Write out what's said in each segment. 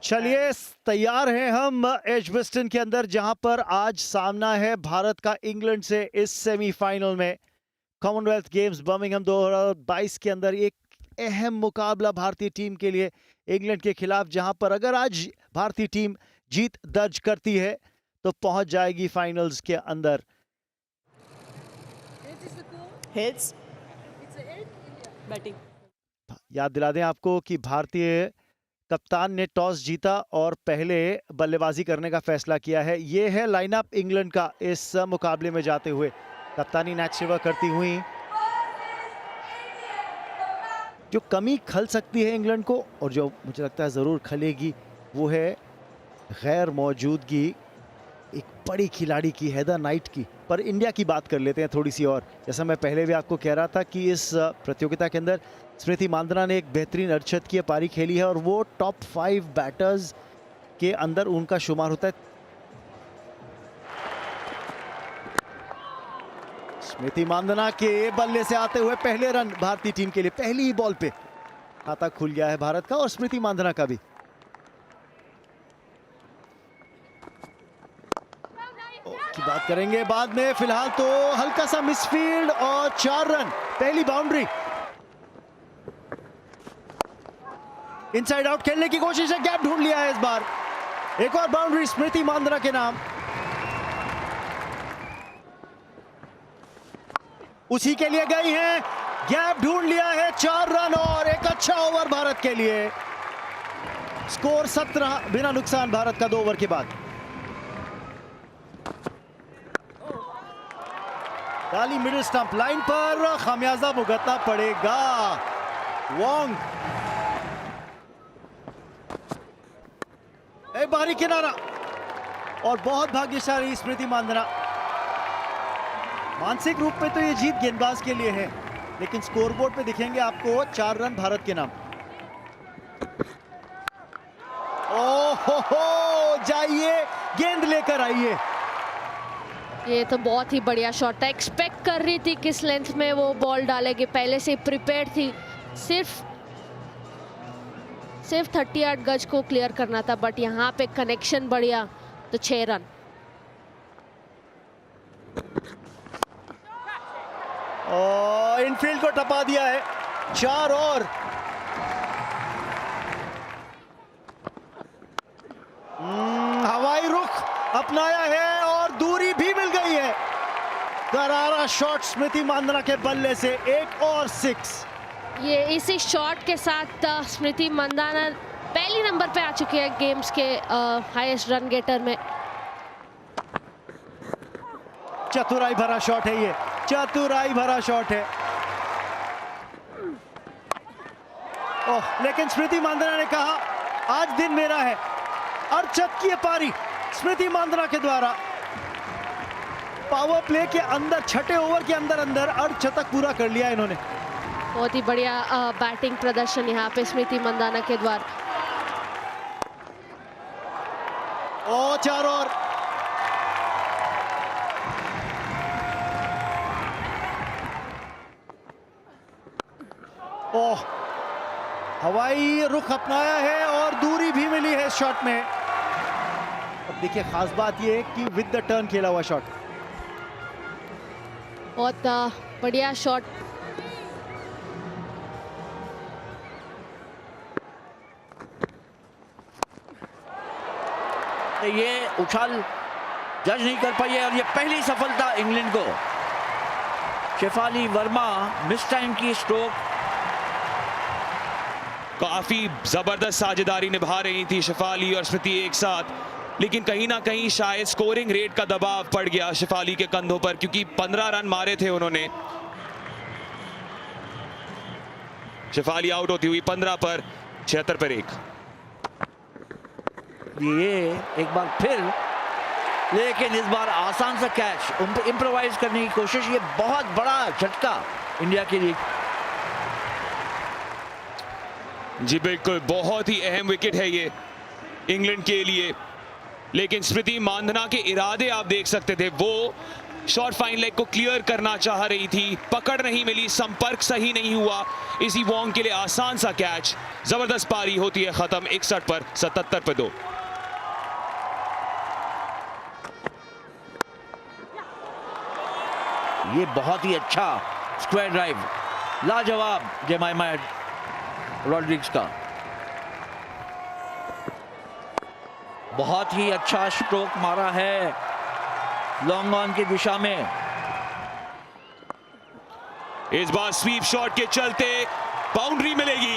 चलिए तैयार हैं हम एजबेस्टन के अंदर, जहां पर आज सामना है भारत का इंग्लैंड से इस सेमीफाइनल में। कॉमनवेल्थ गेम्स बर्मिंघम 2022 के अंदर एक अहम मुकाबला भारतीय टीम के लिए इंग्लैंड के खिलाफ, जहां पर अगर आज भारतीय टीम जीत दर्ज करती है तो पहुंच जाएगी फाइनल्स के अंदर। Hits. Batting. याद दिला दें आपको कि भारतीय कप्तान ने टॉस जीता और पहले बल्लेबाजी करने का फैसला किया है। ये है लाइनअप इंग्लैंड का इस मुकाबले में जाते हुए। कप्तानी नेट सेवा करती हुई जो कमी खल सकती है इंग्लैंड को, और जो मुझे लगता है ज़रूर खलेगी, वो है गैर मौजूदगी एक बड़ी खिलाड़ी की, हेदर नाइट की। पर इंडिया की बात कर लेते हैं थोड़ी सी और। जैसा मैं पहले भी आपको कह रहा था कि इस प्रतियोगिता के अंदर स्मृति मांदना ने एक बेहतरीन अर्धशतकीय पारी खेली है और वो टॉप 5 बैटर्स के अंदर उनका शुमार होता है। स्मृति मांदना के बल्ले से आते हुए पहले रन भारतीय टीम के लिए, पहली ही बॉल पे खाता खुल गया है भारत का और स्मृति मांदना का भी। की बात करेंगे बाद में, फिलहाल तो हल्का सा मिसफील्ड और 4 रन, पहली बाउंड्री। इनसाइड आउट खेलने की कोशिश है, गैप ढूंढ लिया है इस बार। एक और बाउंड्री स्मृति मांदना के नाम। उसी के लिए गई हैं, गैप ढूंढ लिया है, 4 रन और एक अच्छा ओवर भारत के लिए। स्कोर 17 बिना नुकसान भारत का 2 ओवर के बाद। डाली मिडिल स्टंप लाइन पर, खामियाजा भुगतना पड़ेगा वोंग। बाहरी किनारा और बहुत भाग्यशाली स्मृति मांदना। मानसिक रूप में तो ये जीत गेंदबाज के लिए है, लेकिन स्कोरबोर्ड पे दिखेंगे आपको 4 रन भारत के नाम। ओहो, जाइए गेंद लेकर आइए। ये तो बहुत ही बढ़िया शॉट था। एक्सपेक्ट कर रही थी किस लेंथ में वो बॉल डालेगी, पहले से प्रिपेयर्ड थी। सिर्फ 38 गज को क्लियर करना था, बट यहाँ पे कनेक्शन बढ़िया तो 6 रन। और इनफील्ड को टपा दिया है, 4 और। हवाई रुख अपनाया है और दूरी भी मिल गई है। करारा शॉट स्मृति मांदना के बल्ले से, 1 और 6। ये इसी शॉट के साथ स्मृति मांदना पहली नंबर पे आ चुकी है गेम्स के हाईएस्ट रन गेटर में। चतुराई भरा शॉट है ये, चतुराई भरा शॉट है। ओह, लेकिन स्मृति मांदना ने कहा आज दिन मेरा है। अर्धशतकीय पारी स्मृति मांदना के द्वारा पावर प्ले के अंदर, 6ठे ओवर के अंदर अर्धशतक पूरा कर लिया इन्होंने। बहुत ही बढ़िया बैटिंग प्रदर्शन यहाँ पे स्मृति मांदना के द्वारा। ओ 4 और। ओह, हवाई रुख अपनाया है और दूरी भी मिली है इस शॉट में। अब देखिए खास बात ये कि विद द टर्न खेला हुआ शॉट। बहुत बढ़िया शॉट। ये उछाल जज नहीं कर पाई है और ये पहली सफलता इंग्लैंड को। शेफाली वर्मा मिस टाइम की स्ट्रोक। काफी जबरदस्त साझेदारी निभा रही थी शेफाली और स्मृति एक साथ, लेकिन कहीं ना कहीं शायद स्कोरिंग रेट का दबाव पड़ गया शेफाली के कंधों पर, क्योंकि 15 रन मारे थे उन्होंने। शेफाली आउट होती हुई 15 पर 76 पर 1। ये एक बार फिर, लेकिन इस बार आसान सा कैच, इम्प्रोवाइज करने की कोशिश। ये बहुत बड़ा झटका इंडिया के लिए। जी बिल्कुल, बहुत ही अहम विकेट है ये इंग्लैंड के लिए, लेकिन स्मृति मांदना के इरादे आप देख सकते थे। वो शॉर्ट फाइन लेग को क्लियर करना चाह रही थी, पकड़ नहीं मिली, संपर्क सही नहीं हुआ। इसी वोंग के लिए आसान सा कैच। जबरदस्त पारी होती है खत्म 61 पर 77 पे 2। ये बहुत ही अच्छा स्क्वायर ड्राइव, लाजवाब जेमाइमा रॉड्रिग्स का। बहुत ही अच्छा स्ट्रोक मारा है लॉन्ग ऑन की दिशा में। इस बार स्वीप शॉट के चलते बाउंड्री मिलेगी।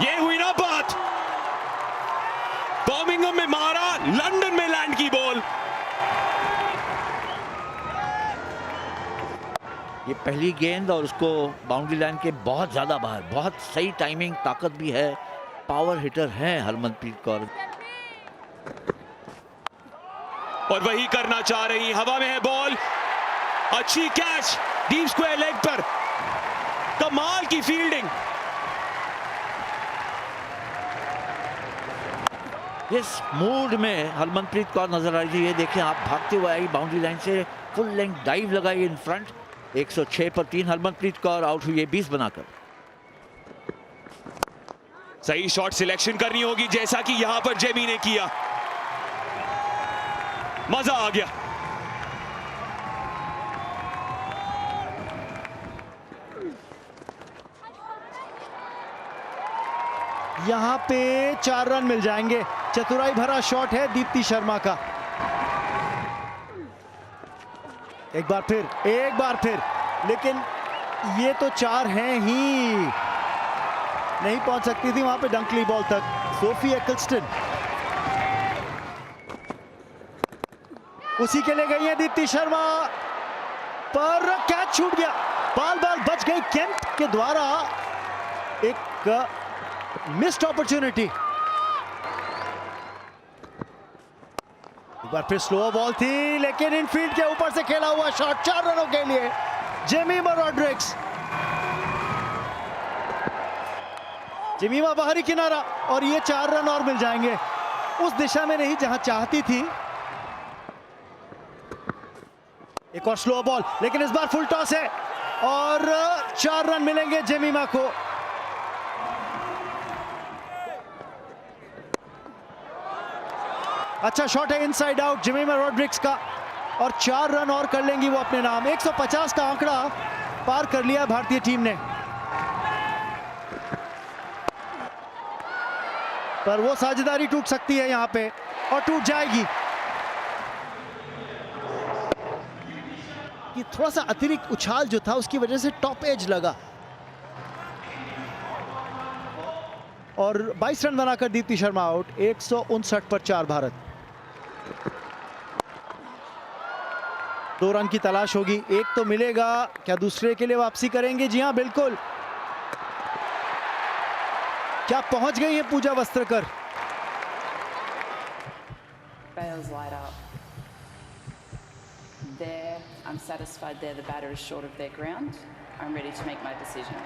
ये हुई ना बात, बर्मिंघम में मारा, लंदन में लैंड की बॉल। ये पहली गेंद और उसको बाउंड्री लाइन के बहुत ज्यादा बाहर। बहुत सही टाइमिंग, ताकत भी है, पावर हिटर है हरमनप्रीत कौर। और वही करना चाह रही, हवा में है बॉल, अच्छी कैच डीप स्क्वायर लेग पर, कमाल की फील्डिंग। इस मूड में हरमनप्रीत कौर नजर आ रही थी। ये देखें आप, भागते हुए आई बाउंड्री लाइन से, फुल लेंथ डाइव लगाई इन फ्रंट। 106 पर 3 हरमनप्रीत कौर आउट हुई है 20 बनाकर। सही शॉट सिलेक्शन करनी होगी, जैसा कि यहां पर जेमी ने किया। मजा आ गया। यहां पे 4 रन मिल जाएंगे। चतुराई भरा शॉट है दीप्ति शर्मा का। एक बार फिर, लेकिन ये तो 4 हैं ही, नहीं पहुंच सकती थी वहां पे डंकली बॉल तक। सोफी एक्लस्टन उसी के लिए गई है दीप्ति शर्मा, पर कैच छूट गया। बाल बच गई केम्प के द्वारा। एक मिस्ड अपॉर्चुनिटी। एक बार फिर स्लो बॉल थी, लेकिन इनफील्ड के ऊपर से खेला हुआ शॉट 4 रनों के लिए जेमिमा रॉड्रिग्स। जेमिमा बाहरी किनारा, और ये 4 रन और मिल जाएंगे। उस दिशा में नहीं जहां चाहती थी। एक और स्लो बॉल, लेकिन इस बार फुल टॉस है और 4 रन मिलेंगे जेमिमा को। अच्छा शॉट है इनसाइड आउट जेमिमा रॉड्रिग्स का, और 4 रन और कर लेंगी वो अपने नाम। 150 का आंकड़ा पार कर लिया भारतीय टीम ने, पर वो साझेदारी टूट सकती है यहां पे, और टूट जाएगी। कि थोड़ा सा अतिरिक्त उछाल जो था उसकी वजह से टॉप एज लगा, और 22 रन बनाकर दीप्ति शर्मा आउट। 159 पर 4 भारत। 2 रन की तलाश होगी, एक तो मिलेगा, क्या दूसरे के लिए वापसी करेंगे? जी हां बिल्कुल। क्या पहुंच गई है पूजा Vastrakar? Bales light up. There, I'm satisfied there the batter is short of their ground. I'm ready to make my decision.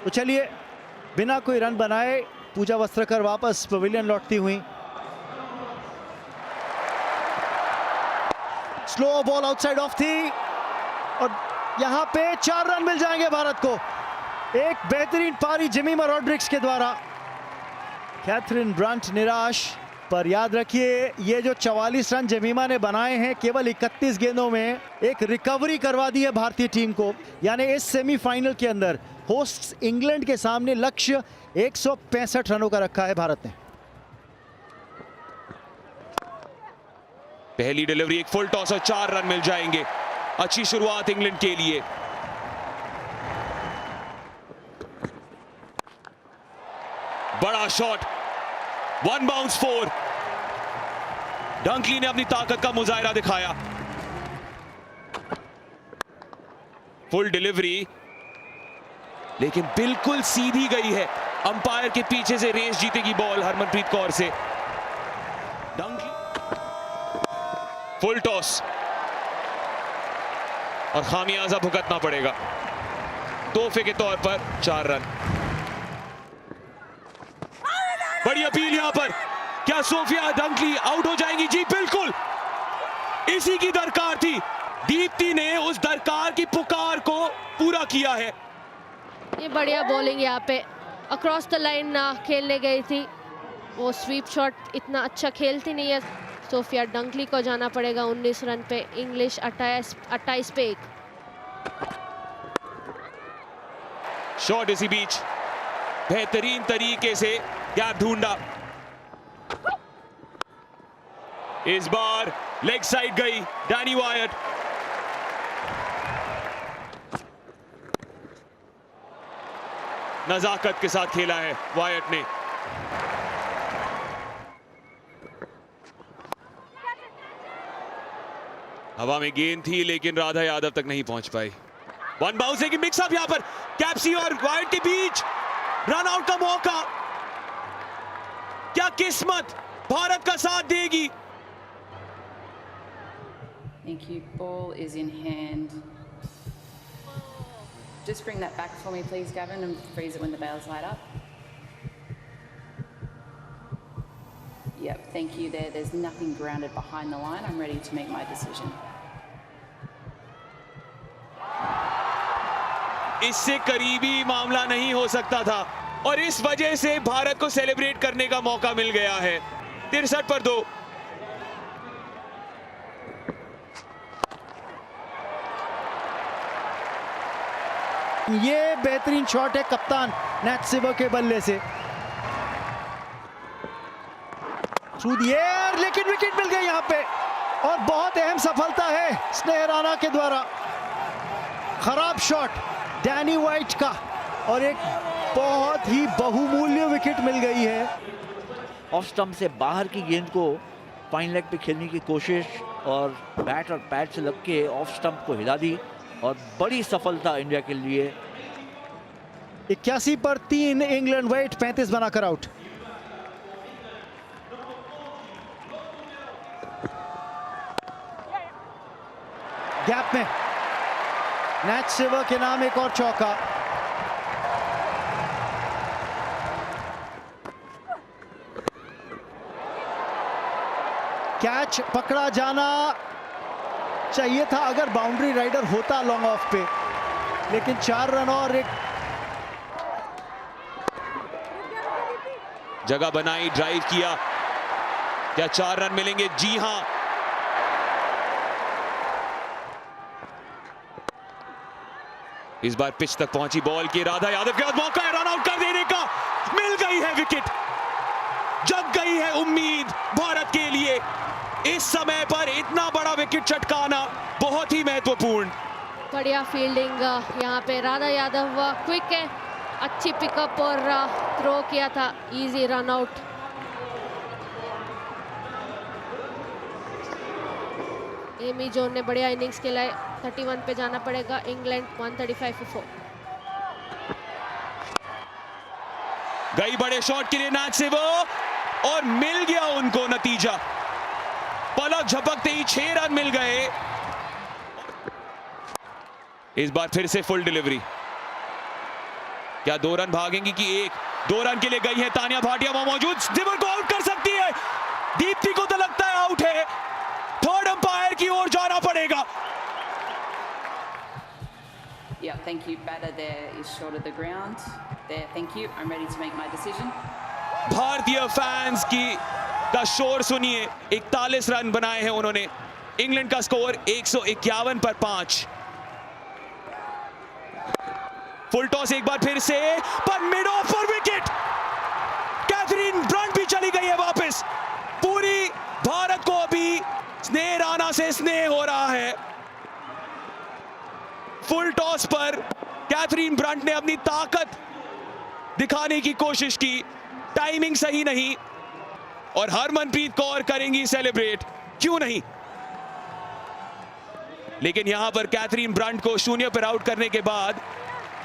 तो चलिए, बिना कोई रन बनाए पूजा वस्त्रकर वापस पवेलियन लौटती हुई। स्लो बॉल आउटसाइड ऑफ थी, और यहां पे 4 रन मिल जाएंगे भारत को। एक बेहतरीन पारी जेमिमा रॉड्रिग्स के द्वारा। कैथरीन ब्रंट निराश, पर याद रखिए ये जो 44 रन जेमिमा ने बनाए हैं केवल 31 गेंदों में, एक रिकवरी करवा दी है भारतीय टीम को। यानी इस सेमीफाइनल के अंदर होस्ट्स इंग्लैंड के सामने लक्ष्य 165 रनों का रखा है भारत ने। पहली डिलीवरी, एक फुल टॉस और 4 रन मिल जाएंगे। अच्छी शुरुआत इंग्लैंड के लिए। बड़ा शॉट, 1 बाउंस 4। डंकली ने अपनी ताकत का मुजाहिरा दिखाया। फुल डिलीवरी, लेकिन बिल्कुल सीधी गई है। अंपायर के पीछे से रेस जीतेगी बॉल हरमनप्रीत कौर से। डंकली फुल टॉस, और खामियाजा भुगतना पड़ेगा। तोहफे के तौर पर 4 रन। बड़ी बड़ी अपील यहां पर। क्या सोफिया डंकली आउट हो जाएंगी? जी बिल्कुल, इसी की दरकार थी। दीप्ति ने उस दरकार की पुकार को पूरा किया है। ये बढ़िया बॉलिंग यहाँ पे अक्रॉस द लाइन खेलने गई थी। वो स्वीप शॉट इतना अच्छा खेलती नहीं है। सोफिया डंकली को जाना पड़ेगा 19 रन पे। इंग्लिश 28 पे 1। शॉट इसी बीच बेहतरीन तरीके से गैप ढूंढा। इस बार लेग साइड गई डैनी वायट। नजाकत के साथ खेला है वायट ने। हवा में गेंद थी लेकिन राधा यादव तक नहीं पहुंच पाई। वन बाउंस की मिक्सअप यहां पर कैप्सी और वाइट के बीच रन आउट का मौका। क्या किस्मत भारत का साथ देगी? Thank you. Ball is in hand. Just bring that back for me, please, Gavin, and freeze it when the bails light up. Yep, thank you there. There's nothing grounded behind the line. I'm ready to make my decision. इससे करीबी मामला नहीं हो सकता था और इस वजह से भारत को सेलिब्रेट करने का मौका मिल गया है। 63 पर 2। ये बेहतरीन शॉट है कप्तान नैट सिवर के बल्ले से थ्रू द एयर, लेकिन विकेट मिल गई यहां पे और बहुत अहम सफलता है स्नेह राणा के द्वारा। खराब शॉट डैनी वाइट का और एक बहुत ही बहुमूल्य विकेट मिल गई है। ऑफ स्टंप से बाहर की गेंद को फाइन लेग पे खेलने की कोशिश और बैट और पैड से लग के ऑफ स्टंप को हिला दी और बड़ी सफलता इंडिया के लिए। 81 पर 3 इंग्लैंड वाइट 35 बनाकर आउट। गैप में नैट सिवर के नाम एक और चौका। कैच पकड़ा जाना चाहिए था अगर बाउंड्री राइडर होता लॉन्ग ऑफ पे, लेकिन 4 रन और एक जगह बनाई, ड्राइव किया। क्या 4 रन मिलेंगे? जी हां। इस बार पिच तक पहुंची बॉल की राधा यादव के पास मौका है रन आउट कर देने का। मिल गई है विकेट, जग गई है उम्मीद भारत के लिए। इस समय पर इतना बड़ा विकेट चटकाना बहुत ही महत्वपूर्ण। बढ़िया फील्डिंग यहाँ पे राधा यादव क्विक है, अच्छी पिकअप और थ्रो किया था, easy run out. Amy Jones ने बढ़िया इनिंग्स खेला है। 31 पे जाना पड़ेगा इंग्लैंड 135 for 4। गई बड़े शॉट के लिए नैट सिवर और मिल गया उनको नतीजा। पलक झपकते ही 6 रन मिल गए। इस बार फिर से फुल डिलीवरी। क्या 2 रन भागेंगी कि 1? 2 रन के लिए गई है तानिया भाटिया वहां मौजूद, सिवर को आउट कर सकती है। दीप्ति को तो लगता है आउट है। थर्ड अंपायर की ओर जाना पड़ेगा। Yeah, thank you. Batter there is short of the ground. There, thank you. I'm ready to make my decision. भारतीय फैंस का शोर सुनिए। 41 रन बनाए हैं उन्होंने। इंग्लैंड का स्कोर 151 पर 5। फुल टॉस एक बार फिर से, पर मिड ऑफ पर विकेट। कैथरीन ब्रंट भी चली गई है वापस। पूरी भारत को अभी स्नेह राणा से स्नेह हो रहा है। फुल टॉस पर कैथरीन ब्रंट ने अपनी ताकत दिखाने की कोशिश की, टाइमिंग सही नहीं, और हरमनप्रीत कौर करेंगी सेलिब्रेट, क्यों नहीं। लेकिन यहां पर कैथरीन ब्रंट को 0 पर आउट करने के बाद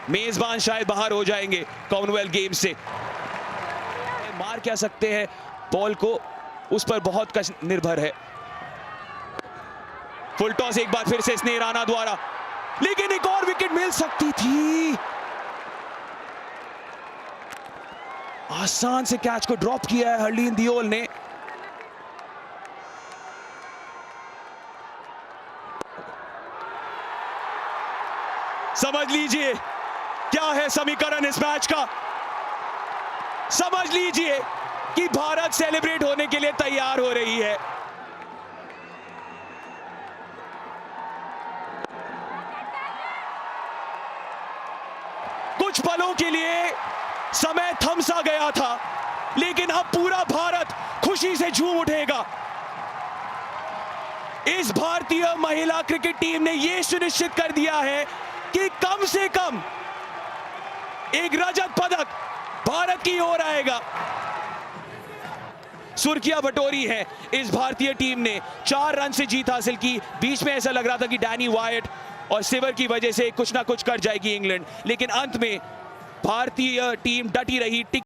मेजबान शायद बाहर हो जाएंगे कॉमनवेल्थ गेम्स से। मार क्या सकते हैं बॉल को, उस पर बहुत कुछ निर्भर है। फुल टॉस एक बार फिर से स्नेह राणा द्वारा, लेकिन एक और विकेट मिल सकती थी। आसान से कैच को ड्रॉप किया है हरलीन दियोल ने। समझ लीजिए क्या है समीकरण इस मैच का। समझ लीजिए कि भारत सेलिब्रेट होने के लिए तैयार हो रही है। कुछ पलों के लिए समय थम सा गया था, लेकिन अब पूरा भारत खुशी से झूम उठेगा। इस भारतीय महिला क्रिकेट टीम ने यह सुनिश्चित कर दिया है कि कम से कम एक रजत पदक भारत की ओर आएगा। सुर्खियां बटोरी है इस भारतीय टीम ने, 4 रन से जीत हासिल की। बीच में ऐसा लग रहा था कि डैनी वायट और सिवर की वजह से कुछ ना कुछ कर जाएगी इंग्लैंड, लेकिन अंत में भारतीय टीम डटी रही।